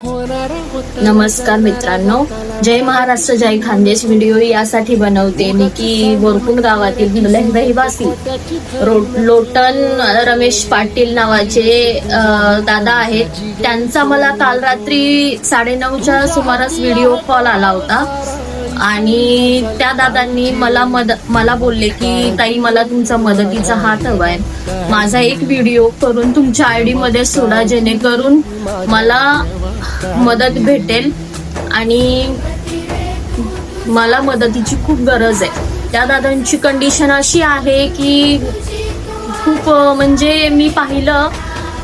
नमस्कार मित्रांनो, जय महाराष्ट्र जय खानदेश व्हिडिओ यासाठी बनवते मी की बोरकुंड गावातील रहिवासी लोटन रमेश पाटील नावाचे दादा आहेत. त्यांचा मला काल रात्री 9:30च्या सुमारास व्हिडिओ कॉल आला होता आणि त्या दादांनी मला बोलले की ताई, मला तुमचा मदतीचा हात हवाय. माझा एक व्हिडिओ करून तुमच्या आयडी मध्ये सोडा, जेणेकरून मला मदत भेटेल आणि मला मदतीची खूप गरज आहे. त्या दादांची कंडिशन अशी आहे की खूप म्हणजे मी पाहिलं,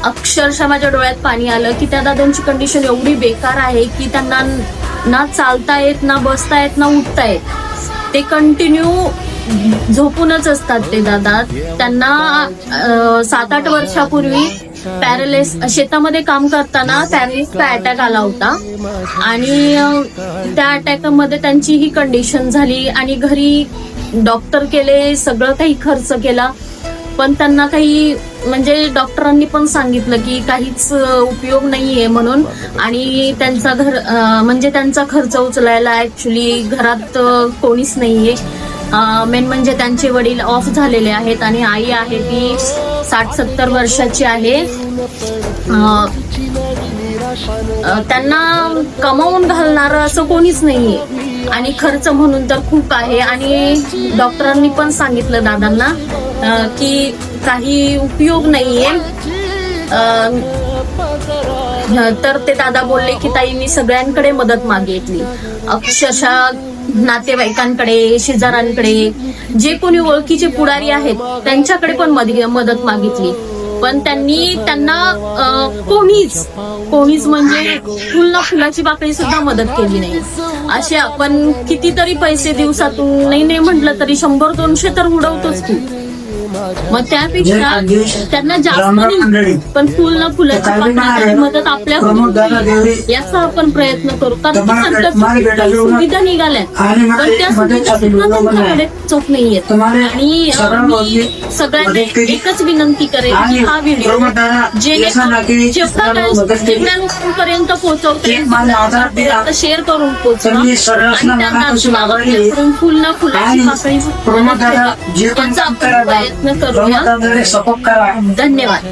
अक्षरशः माझ्या डोळ्यात पाणी आलं की त्या दादांची कंडिशन एवढी बेकार आहे की त्यांना ना चालता येत, ना बसता येत, ना उठता येत. ते कंटिन्यू झोपूनच असतात ते दादा. त्यांना 7-8 वर्षापूर्वी शेतामध्ये काम करताना पॅरालिसिसचा अटॅक आला होता आणि त्या अटॅकमध्ये त्यांची ही कंडिशन झाली आणि घरी डॉक्टर केले, सगळं काही खर्च केला, पण त्यांना काही म्हणजे डॉक्टरांनी पण सांगितलं की काहीच उपयोग नाहीये म्हणून. आणि त्यांचा खर्च उचलायला ऍक्च्युली घरात कोणीच नाहीये. मेन म्हणजे त्यांचे वडील ऑफ झालेले आहेत आणि आई आहे ती 60-70 वर्षाची आहे. त्यांना कमावून घालणार असं कोणीच नाहीये आणि खर्च म्हणून तर खूप आहे. आणि डॉक्टरांनी पण सांगितलं दादांना की काही उपयोग नाहीये. तर ते दादा बोलले की ताई, मी सगळ्यांकडे मदत मागितली, अक्षरशः नातेवाईकांकडे, शेजाऱ्यांकडे, जे कोणी ओळखीचे पुढारी आहेत त्यांच्याकडे पण मदत मागितली, पण त्यांना कोणीच म्हणजे फुलाची पाकळी सुद्धा मदत केली नाही. असे आपण कितीतरी पैसे दिवसातून नाही म्हटलं तरी 100-200 तर उडवतोच की. मग त्यापेक्षा त्यांना जास्त नाही, पण फुलाची पाकळी मदत आपल्याकडून याचा आपण प्रयत्न करू. कारण सुविधा निघाल्या पण त्या सुविधा चोख नाहीयेत. आणि मी सगळ्यांना एकच विनंती करेन की हा व्हिडिओ जेवढ्या लोकांपर्यंत पोहोचवते शेअर करून पोहोचवा आणि त्यांना फुलाची पाकळी याचा आपण प्रयत्न करूया. धन्यवाद.